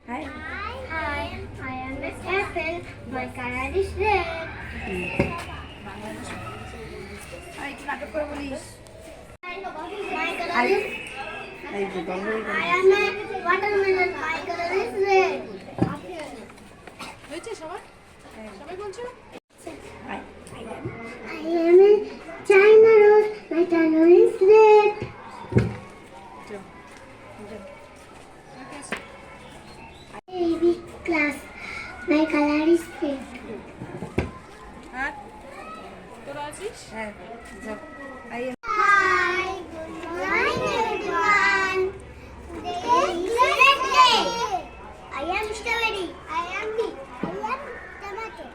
Hi. Hi, I am Miss Apple. My color is red. Hi, একটু নাটক করে বলিস। My color Hi. is. এই যে গঙ্গোই I am a watermelon. My color is red. হয়েছে সবার? সবাই বলছো? Hi. I am a China rose. My color is red. Baby class. My color is red. হ্যাঁ তোরা আছিস? হ্যাঁ যাও। I am Hi, good morning everyone. Today is red day. I am strawberry. I am bee. I am tomato.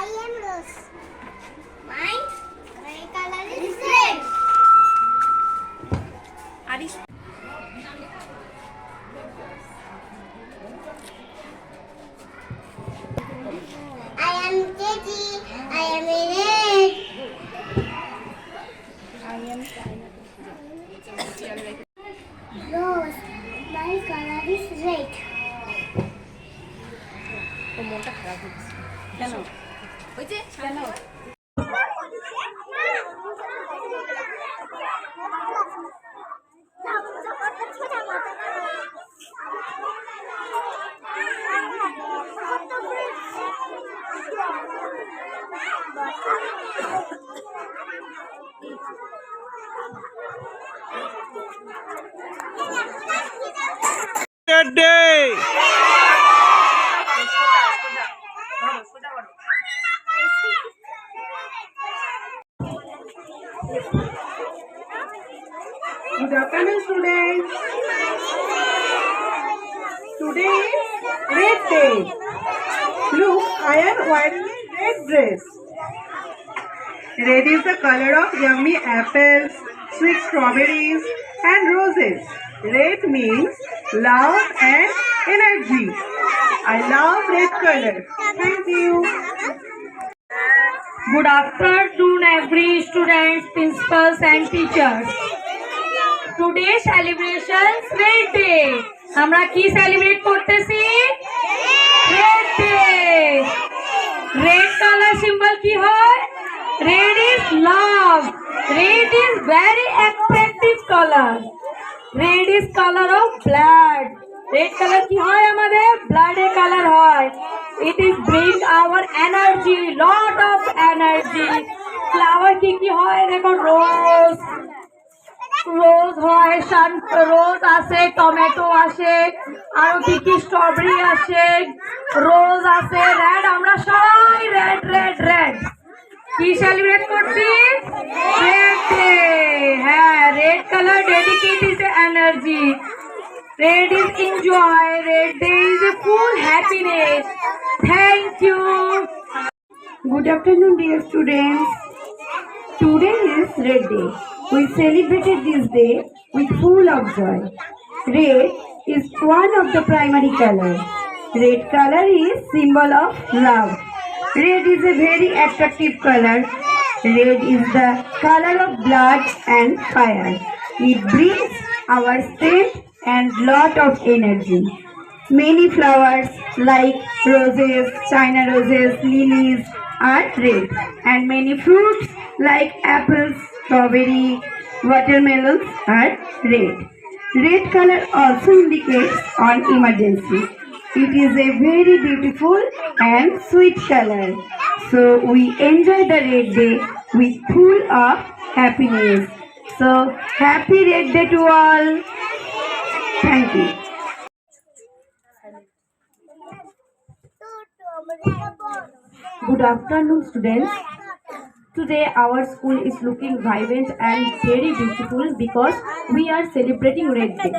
I am rose. My color is red. Arish. I am Katie. I am a red. I am Rose. My color is red. তো মনটা খারাপ হচ্ছে কেন? হয়েছে কেন? Red Day! Good afternoon, students. Today is Red Day. Look, I am wearing a red dress. Red is the color of yummy apples, sweet strawberries, and roses. Red means love and energy. I love red color. Thank you. Good afternoon, every students, principals, and teachers. Today celebrations Red Day. আমরা কি celebrate করতেছি? Red Day. Red color symbol কি হয়? Red is love. Red is very attractive color. Red is color of blood. Red color কি হয় আমাদের? Blood এর color হয়. It is bring our energy, lot of energy. Flower কি কি হয়? দেখো rose. রোজ হয়, রোজ আসে, টমেটো আসে, আরো কি কি স্ট্রবেরি আসে, রোজ আসে, রেড। আমরা সবাই রেড রেড রেড কি সেলিব্রেট করছি? Red day. হ্যাঁ, red colour dedicate is energy, red is enjoy, red day is a full happiness. Thank you. Good afternoon, dear students. Today is Red Day. We celebrated this day with full of joy. Red is one of the primary colors. Red color is symbol of love. Red is a very attractive color. Red is the color of blood and fire. It brings our strength and lot of energy. Many flowers like roses, China roses, lilies are red, and many fruits like apples, strawberry, watermelons are red. Red color also indicates on emergency. It is a very beautiful and sweet color. So we enjoy the red day with full of happiness. So happy red day to all. Thank you. Good afternoon, students. Today our school is looking vibrant and very beautiful because we are celebrating Red Day.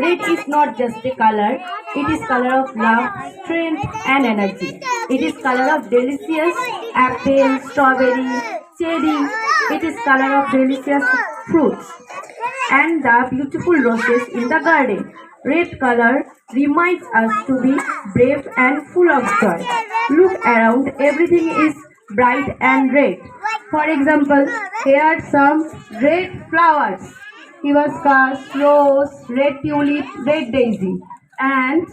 Red is not just a color, it is color of love, strength and energy. It is color of delicious apple, strawberry, cherry. It is color of delicious fruits and the beautiful roses in the garden. Red color reminds us to be brave and full of joy. Look around, everything is bright and red. For example, here are some red flowers. Hibiscus, rose, red tulip, red daisy, and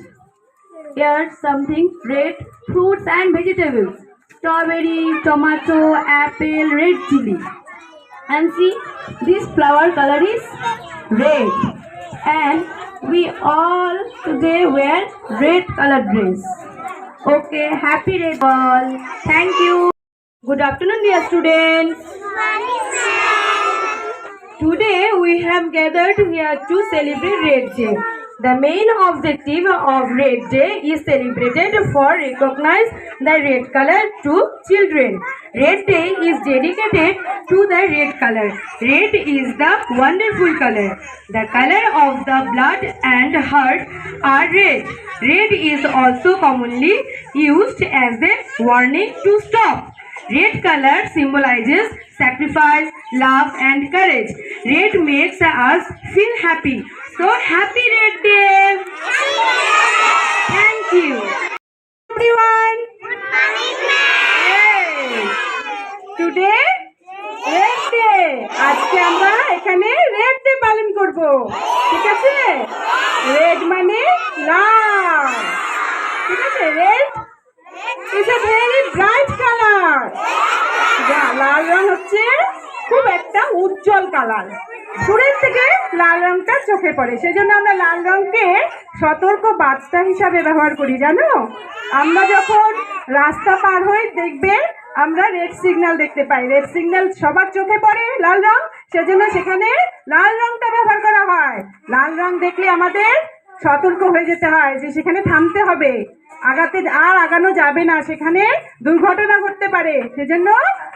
here something red fruits and vegetables. Strawberry, tomato, apple, red chili. And see, this flower color is red. And we all today wear red color dress. Okay, happy Red Ball. Thank you. Good afternoon, dear students. Today we have gathered here to celebrate Red Day. The main objective of Red Day is celebrated for recognize the red color to children. Red Day is dedicated to the red color. Red is the wonderful color. The color of the blood and heart are red. Red is also commonly used as a warning to stop. Red color symbolizes sacrifice, love and courage. Red makes us feel happy. So happy Red Day! Thank you. Everyone. Hey. Today Red Day. আজকে আমরা এখানে red day পালন করব। ঠিক আছে? Red মানে লাল। ঠিক আছে? Red is a very bright color. লাল রং হচ্ছে খুব একটা উজ্জ্বল কালার। দূরের থেকে লাল রংটা চোখে পড়ে, সেজন্য আমরা লাল রংকে সতর্ক বার্তা হিসাবে ব্যবহার করি। জানো, আমরা যখন রাস্তা পার হই দেখবে আমরা রেড সিগন্যাল দেখতে পাই। রেড সিগন্যাল সবার চোখে পড়ে লাল রং, সেজন্য সেখানে লাল রংটা ব্যবহার করা হয়। লাল রং দেখলে আমাদের সতর্ক হয়ে যেতে হয় যে সেখানে থামতে হবে, আগানো যাবে না, সেখানে দুর্ঘটনা ঘটতে পারে। সেজন্য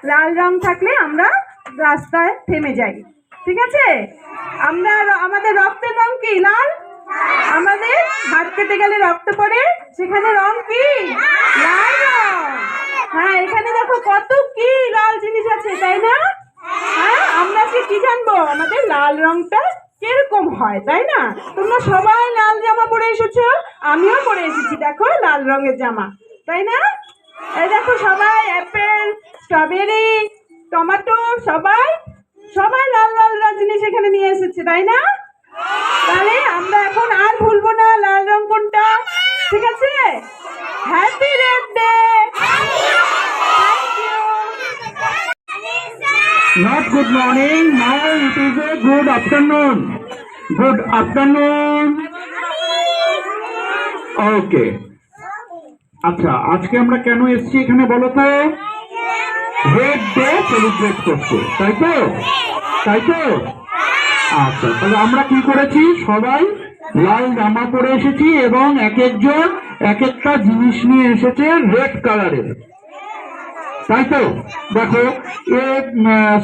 লাল রং থাকলে আমরা রাস্তায় থেমে যাই। ঠিক আছে? আমাদের রক্তের রং কি? লাল। আমাদের হাত কেটে গেলে রক্ত পড়ে, সেখানে রং কি? লাল রং। হ্যাঁ, এখানে দেখো কত কি লাল জিনিস আছে, তাই না? হ্যাঁ, আমরা কি জানবো আমাদের লাল রংটা কিরকম হয়, তাই না? তোমরা সবাই লাল জামা পরে এসেছো, আমিও পরে এসেছি। দেখো লাল রঙের জামা, তাই না? এই দেখো সবাই অ্যাপেল, স্ট্রবেরি, টমেটো, সবাই লাল লাল জিনিস এখানে নিয়ে এসেছে, তাই না? তাহলে আমরা এখন আর ভুলবো না লাল রং কোনটা। ঠিক আছে? Happy red day. Not good morning, now it is a good afternoon. Good afternoon. Okay. আচ্ছা, আজকে আমরা কেন এসেছি এখানে বলো তো? রেড ডে সেলিব্রেট করতে, তাই তো? আচ্ছা, তাহলে আমরা কি করেছি? সবাই লাল জামা পরে এসেছি এবং এক একজন এক একটা জিনিস নিয়ে এসেছে রেড কালারের, তাই তো? দেখো, এ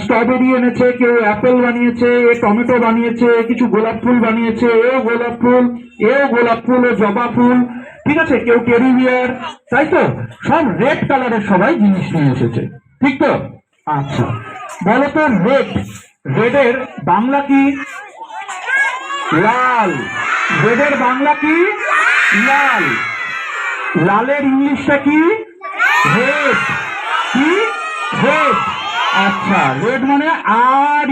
স্ট্রবেরি এনেছে, কেউ অ্যাপেল বানিয়েছে, এ টমেটো বানিয়েছে, কিছু গোলাপ ফুল বানিয়েছে, এও গোলাপ ফুল, ও জবা ফুল। ঠিক আছে? কেউ টেডি বিয়ার, তাই তো? সব রেড কালারের সবাই জিনিস নিয়ে এসেছে, ঠিক তো? আচ্ছা, বলো তো রেডের বাংলা কি? লাল। রেডের বাংলা কি? লাল। লালের ইংলিশটা কি? রেড। কি? রেড। আচ্ছা, রেড মানে RED।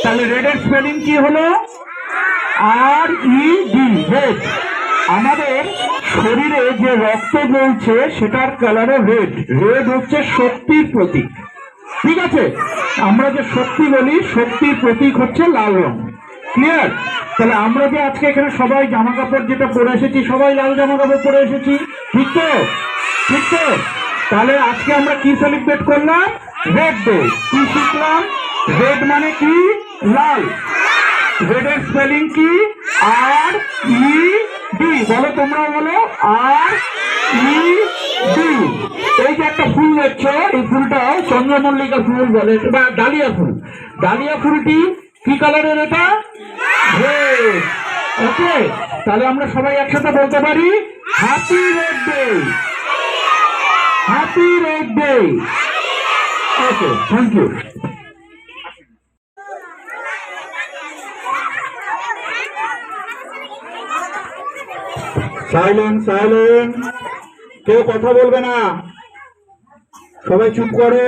তাহলে রেডের স্পেলিং কি হলো? RED, red. আমাদের শরীরে যে রক্ত বলছে সেটার কালারও রেড। রেড হচ্ছে শক্তির প্রতীক। ঠিক আছে? আমরা যে শক্তি বলি, শক্তির প্রতীক হচ্ছে লাল রং। ক্লিয়ার? তাহলে আমরা যে আজকে এখানে সবাই জামা কাপড় যেটা পরে এসেছি, সবাই লাল জামা কাপড় পরে এসেছি, ঠিক তো? তাহলে আজকে আমরা কি সেলিব্রেট করলাম? Red day. কি শিখলাম? রেড মানে কি? লাল। রেডের স্পেলিং কি? RED। বলো, তোমরা বলো, RED। এই যে একটা ফুল দেখছো, এই ফুলটা চন্দ্রমল্লিকা ফুল বলে বা ডালিয়া ফুল। ডালিয়া ফুলটি কি কালারের? এটা রেড। ওকে, তাহলে আমরা সবাই একসাথে বলতে পারি happy red day. Happy red day. Okay, thank you. Silent. কেউ কথা বলবে না, সবাই চুপ করো।